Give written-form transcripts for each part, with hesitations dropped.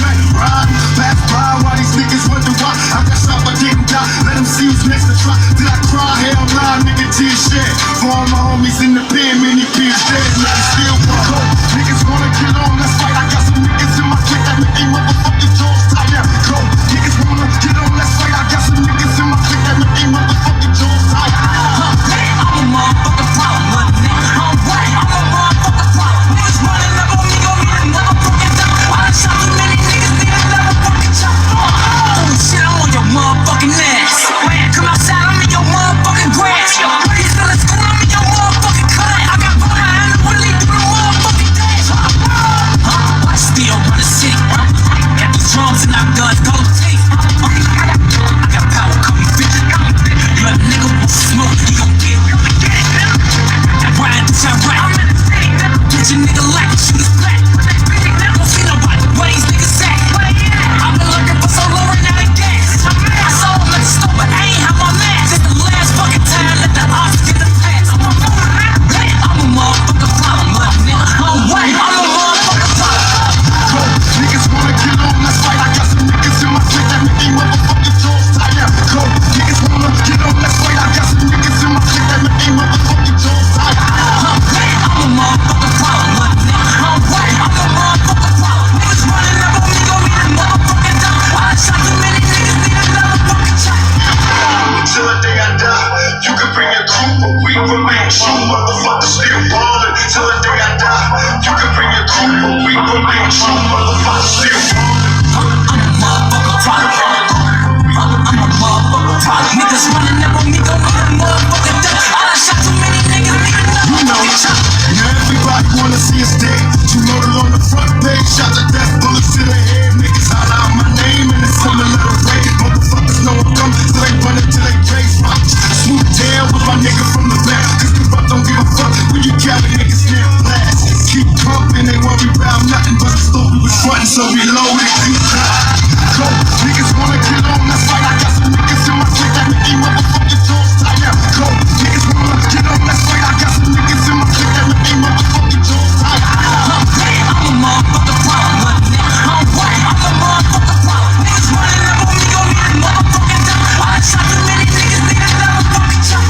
man, riding, pass by while these niggas wonder why I got shot but didn't die. Let them see who's next to try. Did I cry? Hell nah, nigga, tears shed. For all my homies in the pen, many peers dead, niggas still walk. Niggas wanna get on, let's fight. I got some niggas in my clique that make they motherfucking jaws tight now. Go, niggas wanna get on, let's fight. I got some niggas in my clique that make they motherfucking jaws tight. I'm a motherfucking problem, nigga. I'm right. I'm a motherfucking problem. Niggas running up on me, gon' need another fucking dump. I done shot too many niggas, need another fucking chop. Oh shit, I'm on your motherfucking ass. Come outside, I'm in your motherfucking grass. Ready to the school, I'm in your motherfucking cut. I got Bubba and I'm really do the motherfucking dash. I still run the city. Got these drums and I guns, gold teeth. I got power, call me bitch. You a nigga with smoke, you gon' get it. Ride this shit right. Get your nigga like shoot his black. Don't see nobody, where these niggas at? I've been looking for so long, right now they gas. I saw him at the store, but I ain't have my mask. It's the last fucking time, let the odds get a pass. I'm a motherfucking problem, nigga. I'm white, I'm a motherfucking problem. Niggas wanna get on, let's fight. I got some niggas in my clique that make they motherfucking jaws tight now. Go, niggas wanna get on, let's fight. I got some niggas in my clique that make they motherfucking jaws tight. I'm a motherfucking problem, nigga. I'm white, I'm a motherfucking problem. Niggas running up on me, gon' need another fucking dump. I done shot too many niggas, need another fucking chop. Till the day I die, you can bring your crew, but we remain true. Motherfuckers still ballin'. Till the day I die, you can bring your crew, but we remain true. Motherfuckers still ballin'. I'm a motherfucking problem. I'm a motherfucking problem. Niggas running up on me, gon' need a motherfucking dump. I done shot too many niggas, need another fucking chop. Now everybody wanna see us dead. Two murder on the front page, shot to death, bullets to the head. Niggas holler out my name in a similar way. Motherfuckers know I'm coming, so they run until they trace rock. Smooth tail with my nigga from the back. Cause the rock don't give a fuck when you carry niggas near blast. Keep pumping, they worry about nothing but the story was frontin', so we loaded. Go, niggas wanna get on, let's fight. I got some niggas in my clique that make they motherfucking jaws tight now. Go, niggas wanna get on, let's fight. I got some niggas in my clique that make they motherfucking jaws tight. I'm a motherfucking problem, nigga. I'm white, I'm a motherfucking problem. Niggas running up on me, gon' need another fucking dump. I done shot too many niggas, need another fucking chop.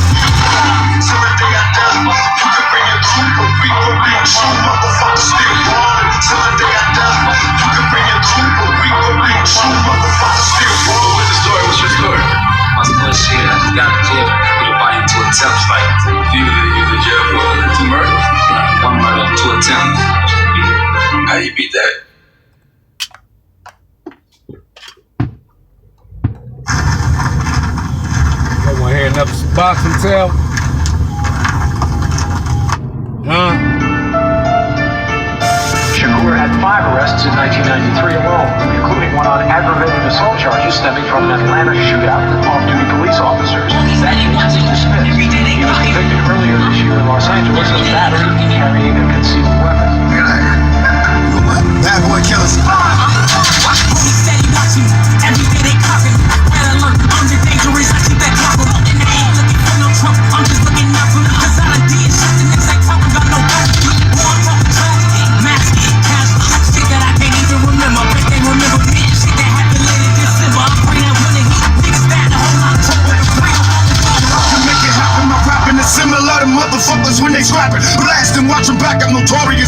Till the day I die, you can bring your crew, but we remain true. Motherfuckers still ballin'. Till the day I die, you can bring your crew, but we remain true. Motherfuckers still ballin'. What's the story? What's your story? My story, shit, I just got to jail. Put a body into attempts, like you was in jail for 2 murders? One murder, 2 attempts. How you beat that? I want to hear another boxing tale. Shakur had 5 arrests in 1993 alone, including one on aggravated assault charges stemming from an Atlanta shootout with off-duty police officers. He was dismissed. He was convicted earlier this year in Los Angeles of battery, carrying a concealed weapon. Bad boy killers. He said he watching me. Every day they copy me. Red alert, I'm the dangerous. I keep that clock on. And I ain't looking for no trouble. I'm just looking out for me. Cause I done did shit. The niggas ain't talking about no battery. Born talking tragedy. Mask it, cash. Shit that I can't even remember. Bet they remember me. Shit that happened late in December. I'm praying that when the heat niggas bad, the whole lot of trouble. To make it happen, my rapping is similar to motherfuckers when they scrapping. Blasting, watch them back, I'm notorious.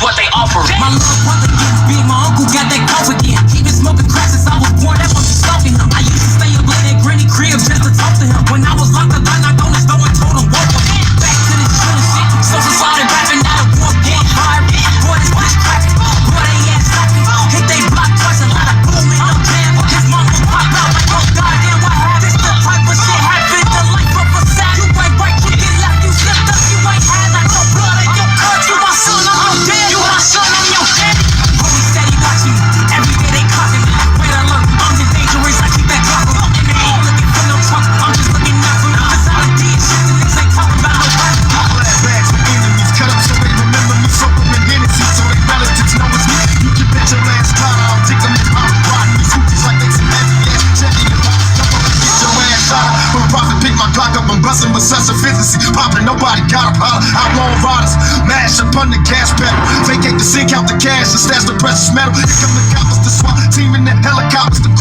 what they offer. My little brother getting big, my uncle got that cough again. He been smoking crack since I was born, that must be stalking him. I used to stay up late at Granny cribs just to talk to him. When I was locked up, I knocked on his door and told him, welcome back to this shooting shit. Social started rapping out of war, getting fired. Boy, this bitch cracking. Boy, they ass slapping. Hit they block twice, a lot of boom in no jam. His mama pop out like, oh goddamn, what happened? This the type of shit happened. The life of a sad. You ain't right, you get left, you slipped up, you ain't had like no blood in your cuts. You my son, I'm your dad. You my son, I'm your daddy. Holy steady watching me. Every day they clocking me. Red alert, I'm just dangerous. I keep that clock up. And they ain't looking for no trunk. I'm just looking out for them. Cause I did shit the niggas ain't talking about no work. Black bags with enemies, cut up so they remember me. Soak them in Hennessy so they relatives know it's me. You can bet your last cloud, I'll take them in hot. Riding these hoochies like they some heavy ass Chevy and pop. Jump up and get your ass shot. When profit pick my Glock up, I'm busting with such efficiency. Popping, nobody got a holler. Outlaw riders, mash up on the gas pedal. Vacate the scene, count the cash and stash the precious metal. Here come the coppers, the SWAT team in the helicopters. The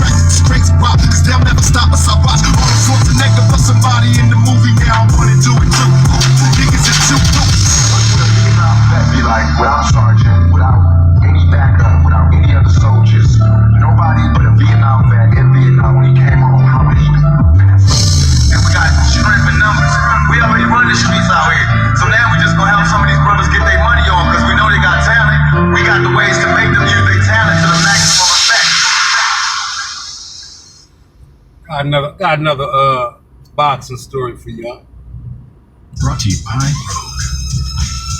crazy rock, cause they'll never stop us. I watch all sorts of niggas but somebody in the movie. Now I wanna do it too. Niggas is too That'd be like, without sergeant, without any backup, without any other soldiers, nobody but a Vietnam vet in Vietnam when he came home. How many? And we got strength in numbers. We already run the streets out here. So now we just gonna help some of these brothers get their money on because we know they got talent. We got the ways to make them use their talent to the maximum effect. Got another boxing story for y'all. Brought to you by Rogue.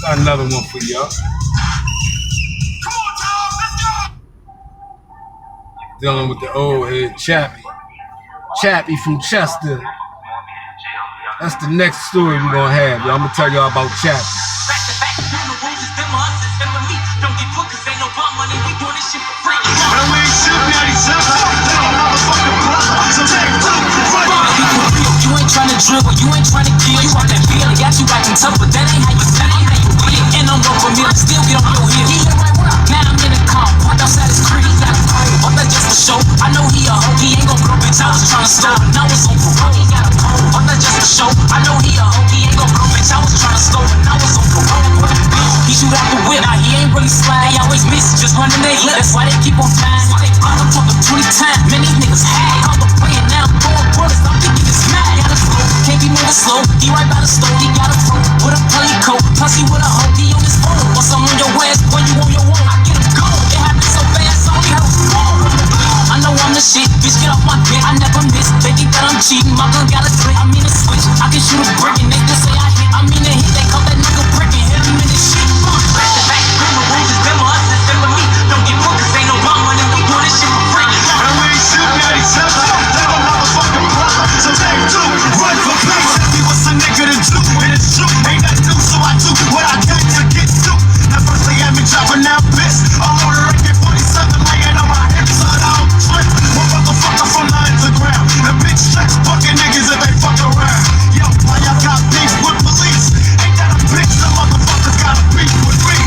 Got another one for y'all. Dealing with the old head Chappie. Chappie from Chester. That's the next story we're gonna have, y'all. I'm gonna tell y'all about Chappie. Back to back, the rules is them us, it's them and me. Don't get put cause ain't no bomb money, we doing this shit for free. And we ain't shooting at each other. They don't have a fucking problem. So take two, right? You ain't tryna dribble, you ain't tryna kill. You want that feeling, got you acting tough, but that ain't how you feel. And I'm up for me, I still get on your heel. Now I'm in the car, parked outside his crib. He got a cold, but that's just a show. I know he a hoe, he ain't gon' grow, bitch. I was tryna stole, but now it's on parole. He got a cold, but that's just a show. I know he a hoe, he ain't gon' grow, bitch. I was tryna stole, but now it's on parole. He shoot out the whip, now he ain't really slide. They always miss, just running their lip. That's why they keep on flying. They call him talking 20 times, man, these niggas hag. Call the playing now, throwing bullets, I'm thinking it's mad. Got a flow, can't be moving slow. He right by the stove, he got a flow with a play coat. Plus he with a hoe, he on his phone. Once I'm on your ass, boy, you on your own. I get him gone. It happened so fast, I only heard a phone. I know I'm the shit, bitch, get off my dick. I never miss, they think that I'm cheating. My gun got a click, I mean a switch. I can shoot a brick and they just say I hit. I mean a hit, they call that nigga brick and hit him in his shit. Back to back, the rules is them us, it's them and me. Don't get put cause ain't no bomb money, we doing this shit for free. And we ain't shooting at each other. They don't have a fucking problem. So take two, run for peace. Tell me what's a nigga to do, and it's true. Ain't nothing new, so I do what I got to get to. Now first they had me dropping out piss. All on the AK-47 laying on my hips, so I don't trip. One motherfucker from the underground. And big stretch fucking niggas if they fuck around. Yo, why y'all got beef with police? Ain't that a bitch? The motherfuckers got a beef with me.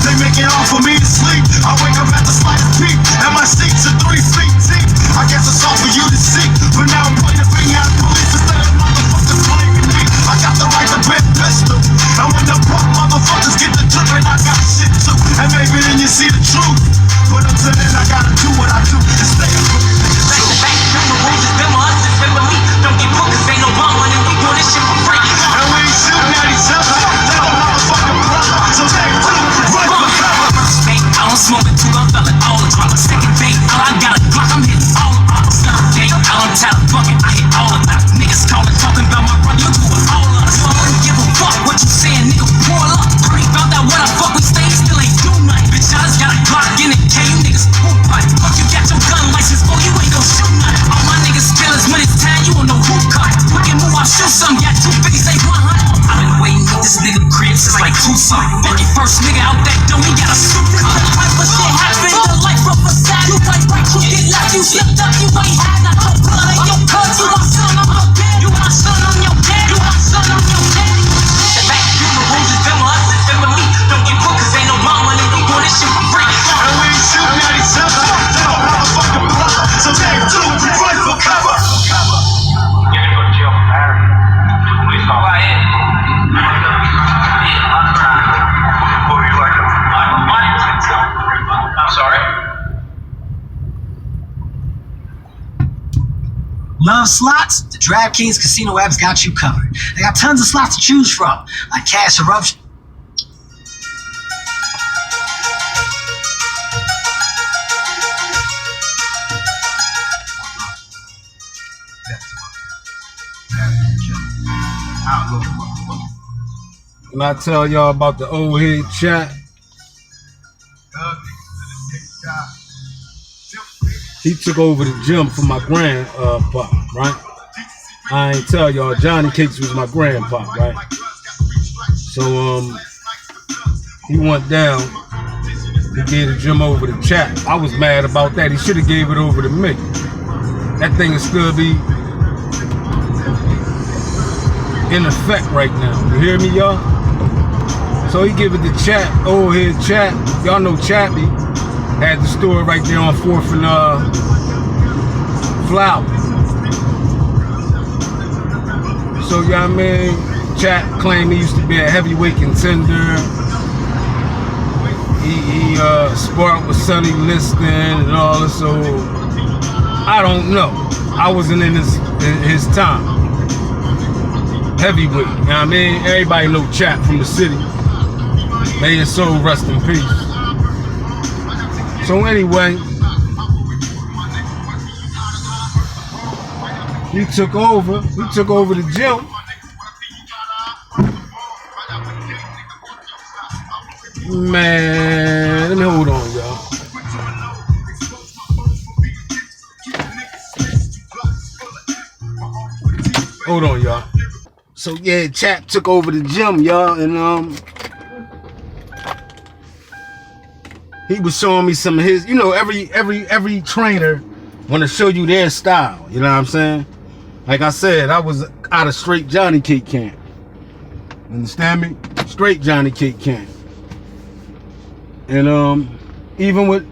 They make it hard for me to sleep. I wake up at the slightest peep, and my seats are 3 feet deep. I guess it's all for you to see, but now I'm pointing a finger at police instead of motherfuckers blaming me. I got the right to bend pistol, and when the punk motherfuckers get the drippin', I got shit too. And maybe then you see the truth, but until then I gotta do what I do and stay a crooked nigga Back too. to back, the rules is them us, it's them and me. Don't get put cause ain't no bomb money, we doing this shit for free. And we ain't shooting at each other. They don't have a fucking problem. So take two, run for cover. First bait, I don't smoke it too, I'm feeling all the drama. Second bait, I got a Glock, I'm hitting all the bottles. Third date, I don't tell a bucket, I hit all of them. Niggas calling, talking about my brother, you doing all of us. I don't give a fuck what you saying, nigga, pull up. I ain't found out where the fuck we stay, still ain't do nothing. Bitch, I just got a Glock in the K, you niggas poop pipe. Fuck, you got your gun license, boy, you ain't gon' shoot nothing. All my niggas killers, when it's time, you don't know who cut. We can move, I'll shoot some, got 250, say 100. I've been waiting at this nigga crib since like 2 something. Fucking first nigga out that door, he got a suit. This the type of shit happen, the life of a sad. You ain't right, you get left, you slipped up, you ain't had not your blood in your cuts. You my son, I'm your dad. You my son, I'm your dad. You my son, I'm your daddy. The back, the rules is them us, it's them and me. Don't get put cause ain't no bomb money, we doing this shit for free. And we ain't shooting at each other. They don't have a fucking problem. So take two, run for cover. You're gonna go to jail for battery. Police officer. Why? Yeah, I'm crying. Who you like? Love slots? The DraftKings Casino app's got you covered. They got tons of slots to choose from, like Cash Eruption. Can I tell y'all about the old head chat? He took over the gym for my grandpa, right? I ain't tell y'all, Johnny Cakes was my grandpa, right? So he went down. He gave the gym over to Chap. I was mad about that. He should have gave it over to me. That thing will still be in effect right now. You hear me, y'all? So he give it to Chap, old head Chap. Y'all know Chappie had the store right there on 4th and Flower. So, you know what I mean? Chap claimed he used to be a heavyweight contender. He sparred with Sonny Liston and all this, so I don't know. I wasn't in his time. Heavyweight, you know what I mean? Everybody know Chap from the city. May his soul rest in peace. So anyway, he took over the gym. Man, let me hold on, y'all. Hold on, y'all. So yeah, Chap took over the gym, y'all, and he was showing me some of his, you know, every trainer want to show you their style, you know what I'm saying? Like I said, I was out of straight Johnny Cake camp. Understand me? Straight Johnny Cake camp. And even with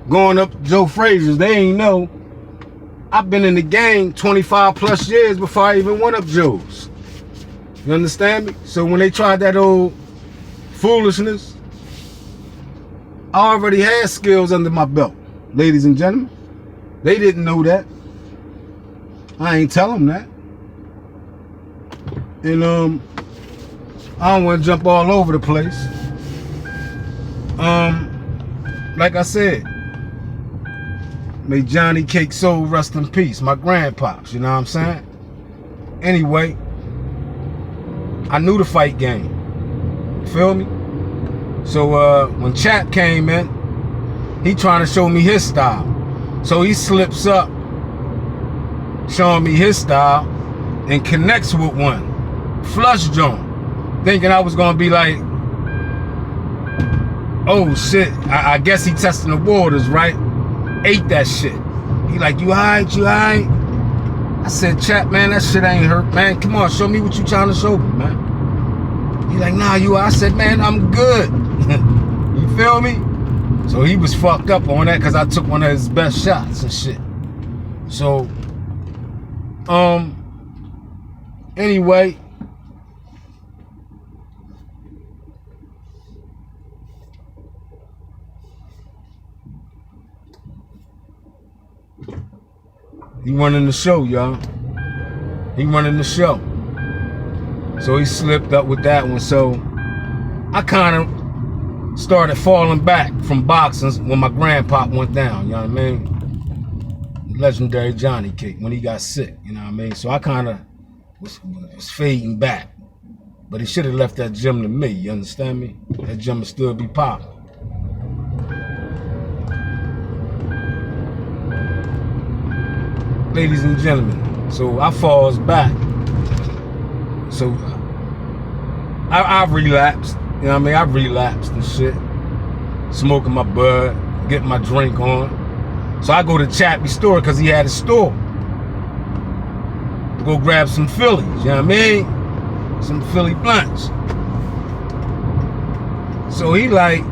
going up Joe Frazier's, they ain't know I've been in the game 25 plus years before I even went up Joe's. You understand me? So when they tried that old foolishness, I already had skills under my belt, ladies and gentlemen. They didn't know that. I ain't tell them that. And I don't want to jump all over the place. Like I said, may Johnny Cake soul rest in peace. My grandpops, you know what I'm saying? Anyway, I knew the fight game. You feel me? So when Chap came in, he trying to show me his style. So he slips up, showing me his style, and connects with one. Flush joint. Thinking I was gonna be like, oh shit, I guess he testing the waters, right? Ate that shit. He like, you alright, you alright? I said, Chap, man, that shit ain't hurt, man. Come on, show me what you trying to show me, man. He like, nah, you. I said, man, I'm good. You feel me? So he was fucked up on that because I took one of his best shots and shit. So, anyway, he running the show, y'all. He running the show. So he slipped up with that one. So I kind of started falling back from boxing when my grandpa went down, you know what I mean? Legendary Johnny Cake, when he got sick, you know what I mean? So I kind of was fading back. But he should have left that gym to me, you understand me? That gym would still be popping. Ladies and gentlemen, so I falls back. So I relapsed, you know what I mean? I relapsed and shit. Smoking my bud, getting my drink on. So I go to Chappie store because he had a store. To go grab some Phillies, you know what I mean? Some Philly blunts. So he like,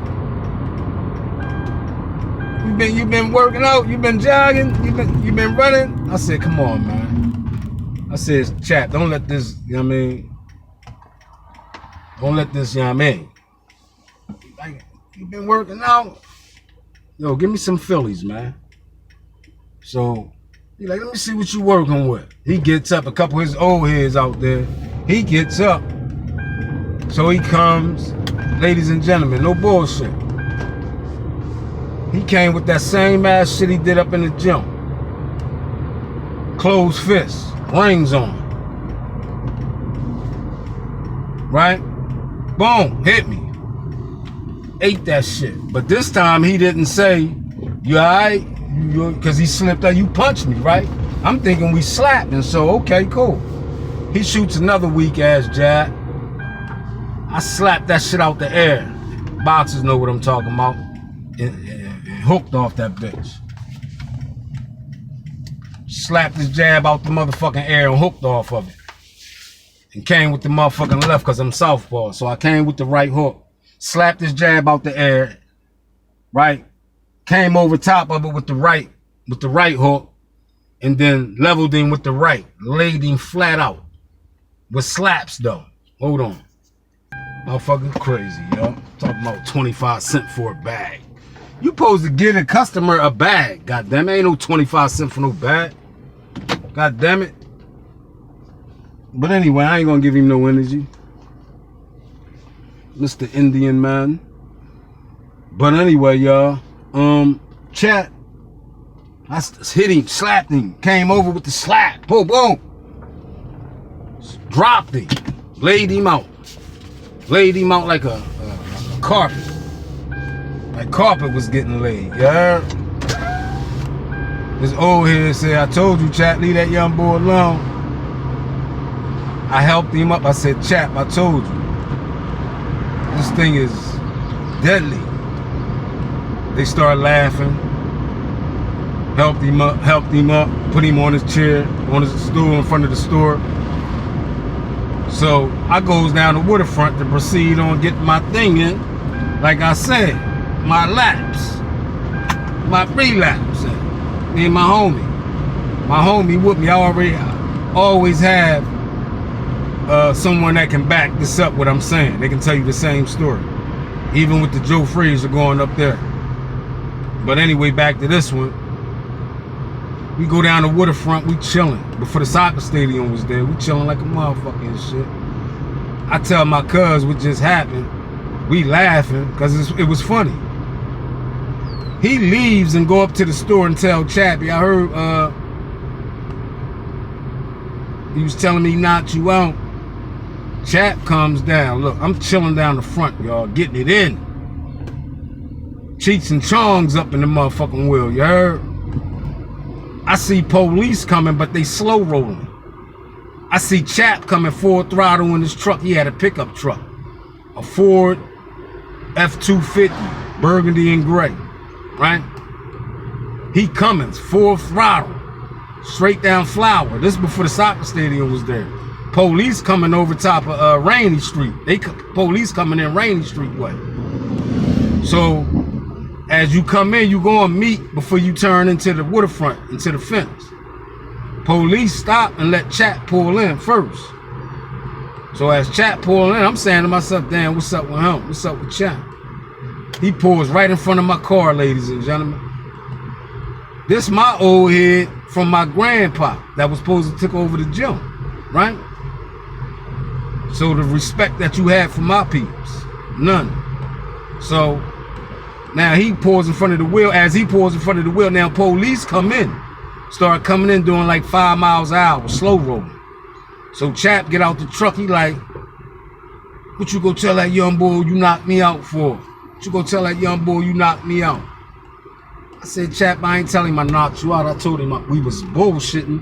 you been working out, you been jogging, you been running? I said, come on, man. I said, Chap, don't let this, you know what I mean? Don't let this, you know what I mean? Like, you been working out? Yo, give me some Phillies, man. So He like, let me see what you working with. He gets up, a couple of his old heads out there. He gets up. So he comes, ladies and gentlemen, no bullshit. He came with that same ass shit he did up in the gym. Closed fists, rings on. Right? Boom, hit me. Ate that shit. But this time he didn't say, you alright? Because he slipped out, you punched me, right? I'm thinking we slapped, and so, okay, cool. He shoots another weak ass jab. I slapped that shit out the air. Boxers know what I'm talking about. And hooked off that bitch. Slapped his jab out the motherfucking air and hooked off of it. And came with the motherfucking left because I'm southpaw. So I came with the right hook. Slapped his jab out the air. Right? Came over top of it with the right hook. And then leveled him with the right. Laid him flat out. With slaps though. Hold on. Motherfucking crazy, yo. Talking about 25 cents for a bag. You supposed to give a customer a bag. God damn it. Ain't no 25 cents for no bag. God damn it. But anyway, I ain't gonna give him no energy. Mr. Indian man. But anyway, y'all. Chat. I hit him, slapped him, came over with the slap. Boom, boom. Dropped him. Laid him out. Laid him out like a carpet. Like carpet was getting laid, yeah. This old head said, I told you, Chap, leave that young boy alone. I helped him up. I said, Chap, I told you. This thing is deadly. They started laughing. Helped him up, put him on his chair, on his stool in front of the store. So I goes down the waterfront to proceed on getting my thing in. Like I said, my laps, my relapse. Me and my homie with me. I always have someone that can back this up, what I'm saying. They can tell you the same story. Even with the Joe Frazier going up there. But anyway, back to this one. We go down the waterfront, we chilling. Before the soccer stadium was there, we chilling like a motherfucker and shit. I tell my cuz what just happened. We laughing, because it was funny. He leaves and go up to the store and tell Chappie, I heard he was telling me knock you out. Chap comes down. Look, I'm chilling down the front, y'all, getting it in. Cheeks and chongs up in the motherfucking wheel, you heard? I see police coming, but they slow rolling. I see Chap coming full throttle in his truck. He had a pickup truck. A Ford F-250, burgundy and gray, right? He coming full throttle, straight down Flower. This is before the soccer stadium was there. Police coming over top of Rainy Street. Police coming in Rainy Street way. So as you come in, you go and meet before you turn into the waterfront, into the fence. Police stop and let Chap pull in first. So as Chap pull in, I'm saying to myself, damn, what's up with him? What's up with Chap? He pulls right in front of my car, ladies and gentlemen. This my old head from my grandpa that was supposed to take over the gym, right? So the respect that you had for my peeps, none. So now he pulls in front of the wheel. As he pulls in front of the wheel, now police come in. Start coming in doing like 5 miles an hour, slow rolling. So Chap get out the truck, he like, what you go tell that young boy you knocked me out for? What you go tell that young boy you knocked me out? I said, Chap, I ain't telling him I knocked you out. I told him we was bullshitting.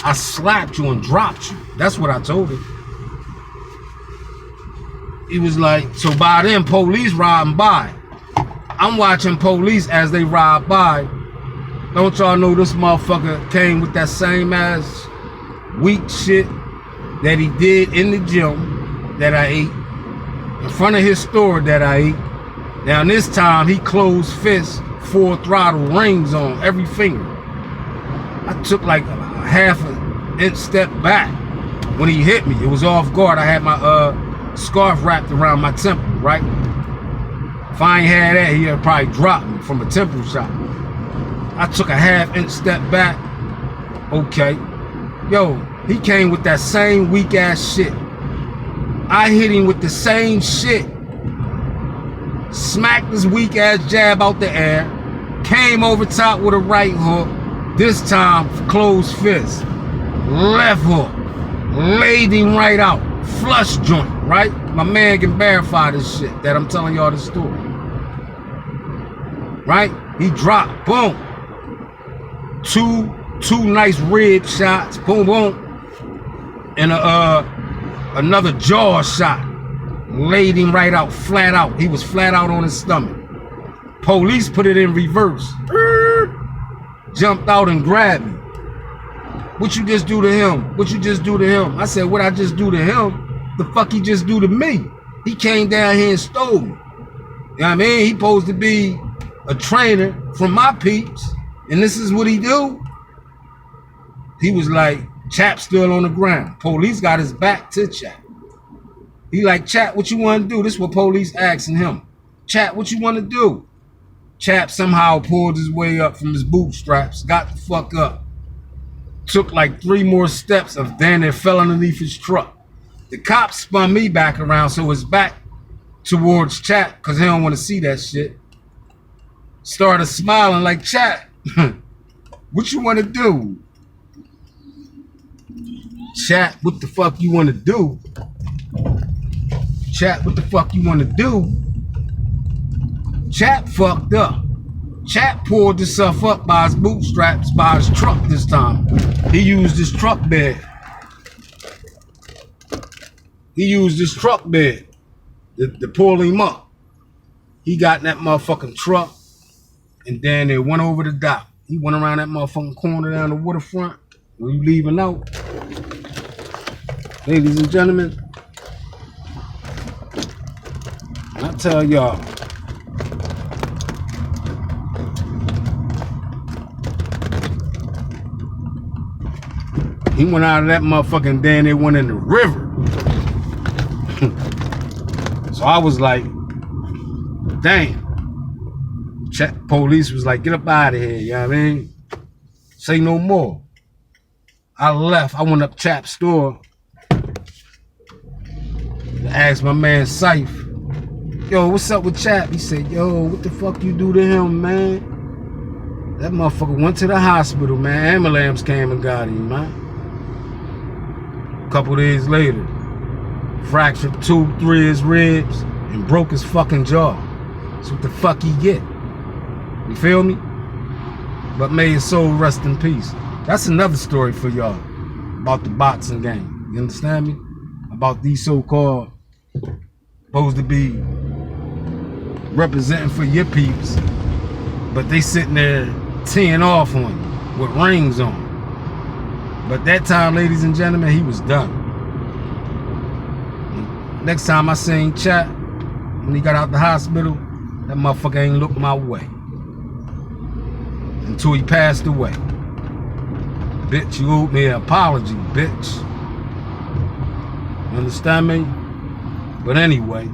I slapped you and dropped you. That's what I told him. He was like, so by then, police riding by. I'm watching police as they ride by. Don't y'all know this motherfucker came with that same ass weak shit that he did in the gym that I ate, in front of his store that I ate. Now this time he closed fists, full throttle, rings on every finger. I took like a half an inch step back when he hit me. It was off guard. I had my scarf wrapped around my temple, right? If I ain't had that, he'd probably dropped me from a temple shot. I took a half inch step back. Okay. Yo, he came with that same weak ass shit. I hit him with the same shit. Smacked his weak ass jab out the air. Came over top with a right hook. This time, closed fist. Left hook. Laid him right out. Flush joint, right? My man can verify this shit that I'm telling y'all the story. Right? He dropped. Boom. Two nice rib shots. Boom, boom. And another jaw shot. Laid him right out, flat out. He was flat out on his stomach. Police put it in reverse. Jumped out and grabbed me. What you just do to him? What you just do to him? I said, what I just do to him? The fuck he just do to me? He came down here and stole me. You know what I mean? He supposed to be a trainer from my peeps. And this is what he do? He was like, Chap still on the ground. Police got his back to Chap. He like, Chap, what you want to do? This is what police asking him. Chap, what you want to do? Chap somehow pulled his way up from his bootstraps, got the fuck up. Took like 3 more steps of then and fell underneath his truck. The cops spun me back around so his back towards Chap because he don't want to see that shit. Started smiling like, Chap, what you want to do? Chap, what the fuck you want to do? Chap, what the fuck you want to do? Chap fucked up. Chap pulled himself up by his bootstraps, by his truck this time. He used his truck bed. He used his truck bed to pull him up. He got in that motherfucking truck and then they went over the dock. He went around that motherfucking corner down the waterfront. When you leaving out, ladies and gentlemen, I tell y'all, he went out of that motherfucking day and they went in the river. So I was like, damn. Police was like, get up out of here, you know what I mean? Say no more. I left. I went up Chap's store to ask my man Syfe, yo, what's up with Chap? He said, yo, what the fuck you do to him, man? That motherfucker went to the hospital, man. Ambulance came and got him, man. A couple days later, fractured 2-3 of his ribs and broke his fucking jaw. That's what the fuck he get. You feel me? But may his soul rest in peace. That's another story for y'all about the boxing game. You understand me? About these so-called supposed to be representing for your peeps, but they sitting there teeing off on you with rings on. But that time, ladies and gentlemen, he was done. Next time I seen Chap, when he got out the hospital, that motherfucker ain't looked my way until he passed away. Bitch, you owed me an apology, bitch. You understand me? But anyway,